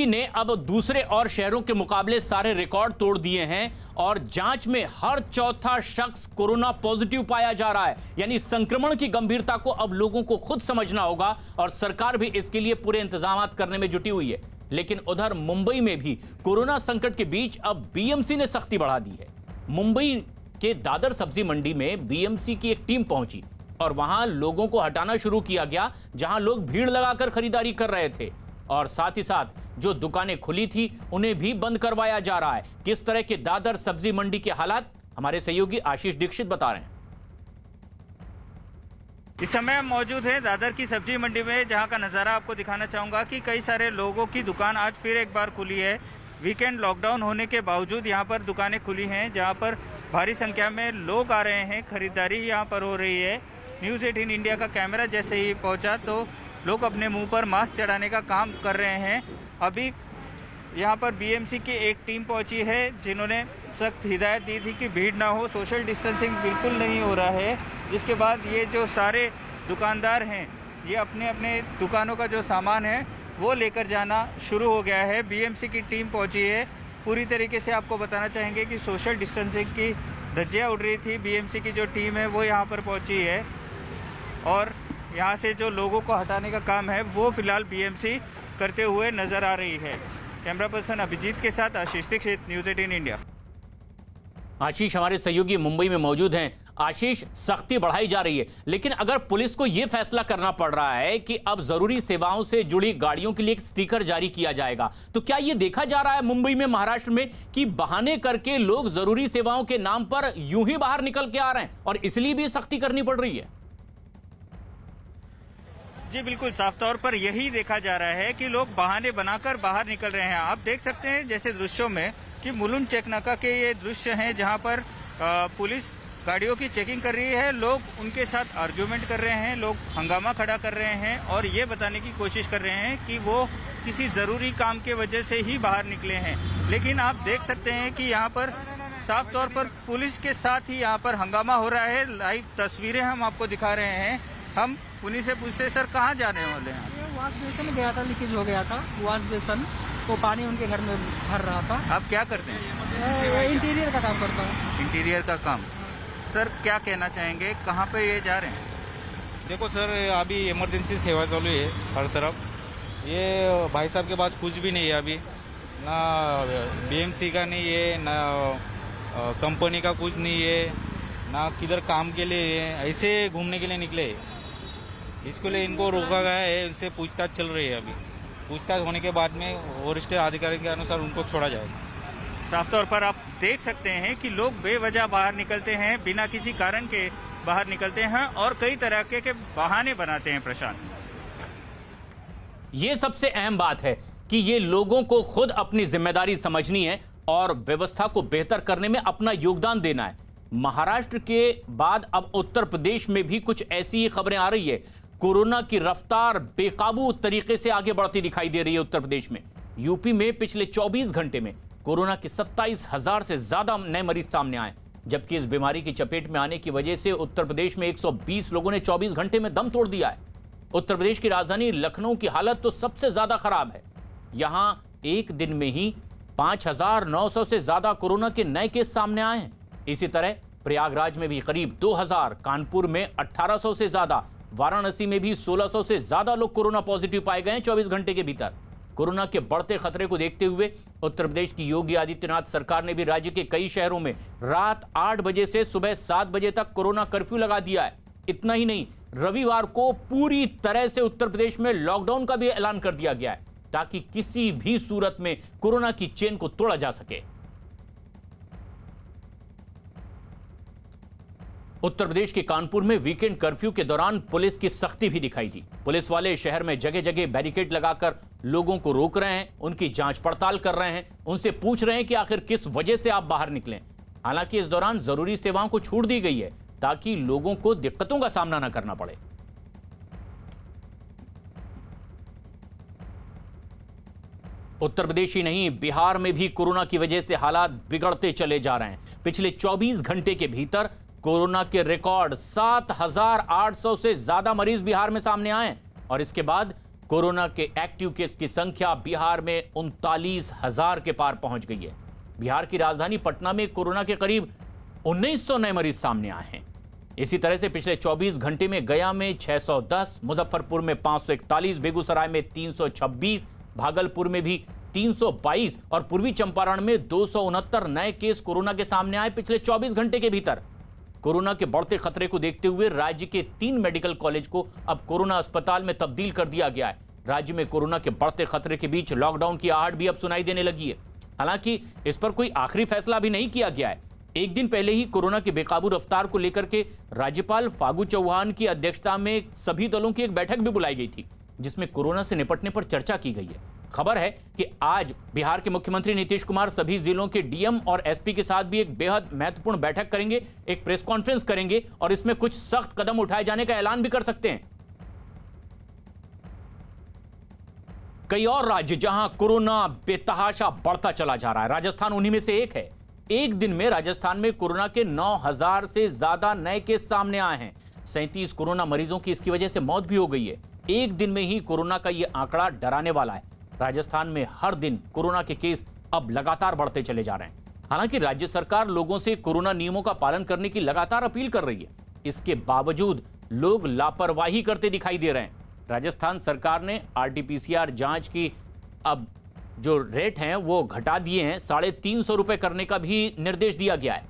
ने अब दूसरे और शहरों के मुकाबले सारे रिकॉर्ड तोड़ दिए हैं और जांच में हर चौथा शख्स कोरोना पॉजिटिव पाया जा रहा है। यानी संक्रमण की गंभीरता को अब लोगों को खुद समझना होगा और सरकार भी इसके लिए पूरे इंतजाम करने में जुटी हुई है। लेकिन उधर मुंबई में भी कोरोना संकट के बीच अब बीएमसी ने सख्ती बढ़ा दी है। मुंबई के दादर सब्जी मंडी में बीएमसी की एक टीम पहुंची और वहां लोगों को हटाना शुरू किया गया, जहां लोग भीड़ लगाकर खरीदारी कर रहे थे और साथ ही साथ जो दुकानें खुली थी उन्हें भी बंद करवाया जा रहा है। किस तरह के दादर सब्जी मंडी के हालात हमारे सहयोगी आशीष दीक्षित बता रहे हैं। इस समय हम मौजूद हैं दादर की सब्जी मंडी में, जहां का नज़ारा आपको दिखाना चाहूँगा कि कई सारे लोगों की दुकान आज फिर एक बार खुली है। वीकेंड लॉकडाउन होने के बावजूद यहां पर दुकानें खुली हैं, जहां पर भारी संख्या में लोग आ रहे हैं, खरीदारी यहां पर हो रही है। न्यूज़ 18 इंडिया का कैमरा जैसे ही पहुंचा तो लोग अपने मुंह पर मास्क चढ़ाने का काम कर रहे हैं। अभी यहाँ पर बीएमसी की एक टीम पहुँची है, जिन्होंने सख्त हिदायत दी थी कि भीड़ ना हो, सोशल डिस्टेंसिंग बिल्कुल नहीं हो रहा है। जिसके बाद ये जो सारे दुकानदार हैं, ये अपने अपने दुकानों का जो सामान है वो लेकर जाना शुरू हो गया है। बीएमसी की टीम पहुँची है। पूरी तरीके से आपको बताना चाहेंगे कि सोशल डिस्टेंसिंग की धज्जियाँ उड़ रही थी। बीएमसी की जो टीम है वो यहाँ पर पहुँची है और यहाँ से जो लोगों को हटाने का काम है वो फिलहाल बीएमसी करते हुए नजर आ रही है। कैमरा पर्सन अभिजीत के साथ आशीष दीक्षित, न्यूज़ 18 इंडिया। आशीष हमारे सहयोगी मुंबई में मौजूद हैं। आशीष, सख्ती बढ़ाई जा रही है, लेकिन अगर पुलिस को यह फैसला करना पड़ रहा है कि अब जरूरी सेवाओं से जुड़ी गाड़ियों के लिए एक स्टिकर जारी किया जाएगा, तो क्या यह देखा जा रहा है मुंबई में, महाराष्ट्र में, कि बहाने करके लोग जरूरी सेवाओं के नाम पर यूं ही बाहर निकल के आ रहे हैं और इसलिए भी सख्ती करनी पड़ रही है? जी बिल्कुल, साफ तौर पर यही देखा जा रहा है कि लोग बहाने बनाकर बाहर निकल रहे हैं। आप देख सकते हैं जैसे दृश्यों में कि मुलुंड चेक नाका के ये दृश्य हैं, जहां पर पुलिस गाड़ियों की चेकिंग कर रही है। लोग उनके साथ आर्ग्यूमेंट कर रहे हैं, लोग हंगामा खड़ा कर रहे हैं और ये बताने की कोशिश कर रहे हैं कि वो किसी ज़रूरी काम के वजह से ही बाहर निकले हैं। लेकिन आप देख सकते हैं कि यहाँ पर साफ तौर पर पुलिस के साथ ही यहाँ पर हंगामा हो रहा है। लाइव तस्वीरें हम आपको दिखा रहे हैं। हम उन्हीं से पूछते, सर कहाँ जाने वाले हैं? वाश बेसन गया था, लीकेज हो गया था वाश बेसन, वो पानी उनके घर में भर रहा था। आप क्या करते हैं? मैं इंटीरियर का काम करता हूँ। इंटीरियर का काम। सर क्या कहना चाहेंगे, कहाँ पे ये जा रहे हैं? देखो सर, अभी इमरजेंसी सेवा चालू है हर तरफ। ये भाई साहब के पास कुछ भी नहीं है अभी, ना बीएमसी का नहीं है, ना कंपनी का कुछ नहीं है, ना किधर काम के लिए है, ऐसे घूमने के लिए निकले। इसके लिए इनको रोका गया है, इनसे पूछताछ चल रही है। अभी पूछताछ होने के बाद में वरिष्ठ अधिकारी के अनुसार उनको छोड़ा जाएगा। साफ तौर पर आप देख सकते हैं कि लोग बेवजह बाहर निकलते हैं, बिना किसी कारण के बाहर निकलते हैं और कई तरह के बहाने बनाते हैं। प्रशांत, ये सबसे अहम बात है कि ये लोगों को खुद अपनी जिम्मेदारी समझनी है और व्यवस्था को बेहतर करने में अपना योगदान देना है। महाराष्ट्र के बाद अब उत्तर प्रदेश में भी कुछ ऐसी ही खबरें आ रही है। कोरोना की रफ्तार बेकाबू तरीके से आगे बढ़ती दिखाई दे रही है उत्तर प्रदेश में। यूपी में पिछले 24 घंटे में कोरोना के 27,000 से ज्यादा नए मरीज सामने आए, जबकि इस बीमारी की चपेट में आने की वजह से उत्तर प्रदेश में 120 लोगों ने 24 घंटे में दम तोड़ दिया है। उत्तर प्रदेश की राजधानी लखनऊ की हालत तो सबसे ज्यादा खराब है। यहां एक दिन में ही 5,900 से ज्यादा कोरोना के नए केस सामने आए हैं। इसी तरह प्रयागराज में भी करीब 2,000, कानपुर में 1,800 से ज्यादा, वाराणसी में भी 1,600 से ज्यादा लोग कोरोना पॉजिटिव पाए गए हैं 24 घंटे के भीतर। कोरोना के बढ़ते खतरे को देखते हुए उत्तर प्रदेश की योगी आदित्यनाथ सरकार ने भी राज्य के कई शहरों में रात 8 बजे से सुबह 7 बजे तक कोरोना कर्फ्यू लगा दिया है। इतना ही नहीं, रविवार को पूरी तरह से उत्तर प्रदेश में लॉकडाउन का भी ऐलान कर दिया गया है, ताकि किसी भी सूरत में कोरोना की चेन को तोड़ा जा सके। उत्तर प्रदेश के कानपुर में वीकेंड कर्फ्यू के दौरान पुलिस की सख्ती भी दिखाई दी। पुलिस वाले शहर में जगह जगह बैरिकेड लगाकर लोगों को रोक रहे हैं, उनकी जांच पड़ताल कर रहे हैं, उनसे पूछ रहे हैं कि आखिर किस वजह से आप बाहर निकले। हालांकि इस दौरान जरूरी सेवाओं को छूट दी गई है, ताकि लोगों को दिक्कतों का सामना न करना पड़े। उत्तर प्रदेश ही नहीं, बिहार में भी कोरोना की वजह से हालात बिगड़ते चले जा रहे हैं। पिछले 24 घंटे के भीतर कोरोना के रिकॉर्ड 7,800 से ज्यादा मरीज बिहार में सामने आए और इसके बाद कोरोना के एक्टिव केस की संख्या बिहार में 39,000 के पार पहुंच गई है। बिहार की राजधानी पटना में कोरोना के करीब 1900 नए मरीज सामने आए हैं। इसी तरह से पिछले 24 घंटे में गया में 610, मुजफ्फरपुर में 541, बेगूसराय में 326, भागलपुर में भी 322 और पूर्वी चंपारण में 269 नए केस कोरोना के सामने आए पिछले 24 घंटे के भीतर। कोरोना के बढ़ते खतरे को देखते हुए राज्य के 3 मेडिकल कॉलेज को अब कोरोना अस्पताल में तब्दील कर दिया गया है। राज्य में कोरोना के बढ़ते खतरे के बीच लॉकडाउन की आहट भी अब सुनाई देने लगी है। हालांकि इस पर कोई आखिरी फैसला भी नहीं किया गया है। एक दिन पहले ही कोरोना की बेकाबू रफ्तार को लेकर के राज्यपाल फागू चौहान की अध्यक्षता में सभी दलों की एक बैठक भी बुलाई गई थी, जिसमें कोरोना से निपटने पर चर्चा की गई है। खबर है कि आज बिहार के मुख्यमंत्री नीतीश कुमार सभी जिलों के डीएम और एसपी के साथ भी एक बेहद महत्वपूर्ण बैठक करेंगे, एक प्रेस कॉन्फ्रेंस करेंगे और इसमें कुछ सख्त कदम उठाए जाने का ऐलान भी कर सकते हैं। कई और राज्य जहां कोरोना बेतहाशा बढ़ता चला जा रहा है, राजस्थान उन्हीं में से एक है। एक दिन में राजस्थान में कोरोना के 9,000 से ज्यादा नए केस सामने आए हैं। 37 कोरोना मरीजों की इसकी वजह से मौत भी हो गई है। एक दिन में ही कोरोना का यह आंकड़ा डराने वाला है। राजस्थान में हर दिन कोरोना के केस अब लगातार बढ़ते चले जा रहे हैं। हालांकि राज्य सरकार लोगों से कोरोना नियमों का पालन करने की लगातार अपील कर रही है। इसके बावजूद लोग लापरवाही करते दिखाई दे रहे हैं। राजस्थान सरकार ने आरटीपीसीआर जांच की अब जो रेट हैं वो घटा दिए हैं, 350 रुपए करने का भी निर्देश दिया गया है।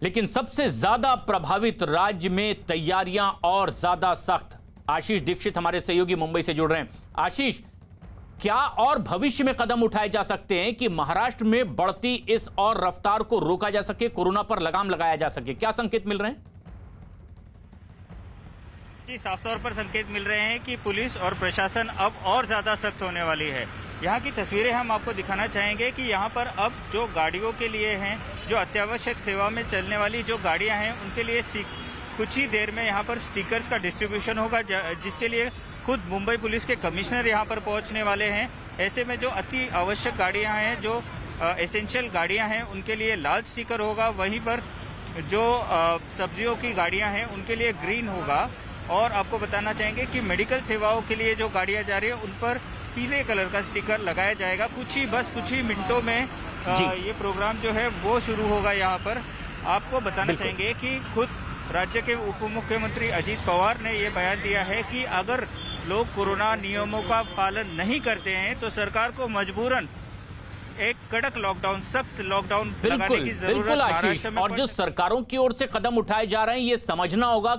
लेकिन सबसे ज्यादा प्रभावित राज्य में तैयारियां और ज्यादा सख्त। आशीष दीक्षित हमारे सहयोगी मुंबई से जुड़ रहे हैं। आशीष, क्या और भविष्य में कदम उठाए जा सकते हैं कि महाराष्ट्र में बढ़ती इस और रफ्तार को रोका जा सके, कोरोना पर लगाम लगाया जा सके? क्या संकेत मिल रहे हैं? जी, साफ तौर पर संकेत मिल रहे हैं कि पुलिस और प्रशासन अब और ज्यादा सख्त होने वाली है। यहाँ की तस्वीरें हम आपको दिखाना चाहेंगे कि यहाँ पर अब जो गाड़ियों के लिए हैं, जो अत्यावश्यक सेवा में चलने वाली जो गाड़ियाँ हैं, उनके लिए कुछ ही देर में यहाँ पर स्टिकर्स का डिस्ट्रीब्यूशन होगा, जिसके लिए खुद मुंबई पुलिस के कमिश्नर यहाँ पर पहुँचने वाले हैं। ऐसे में जो अति आवश्यक गाड़ियाँ हैं, जो एसेंशियल गाड़ियाँ हैं, उनके लिए लाल स्टिकर होगा। वहीं पर जो सब्जियों की गाड़ियाँ हैं उनके लिए ग्रीन होगा। और आपको बताना चाहेंगे कि मेडिकल सेवाओं के लिए जो गाड़ियां जा रही है उन पर पीले कलर का स्टिकर लगाया जाएगा। कुछ ही मिनटों में ये प्रोग्राम जो है वो शुरू होगा। यहाँ पर आपको बताना चाहेंगे कि खुद राज्य के उप मुख्यमंत्री अजीत पवार ने ये बयान दिया है कि अगर लोग कोरोना नियमों का पालन नहीं करते हैं तो सरकार को मजबूरन एक कड़क लॉकडाउन, सख्त लॉकडाउन लगाने की जरूरत बिल्कुल आशीष, और जो सरकारों की ओर से कदम उठाए जा रहे हैं ये समझना होगा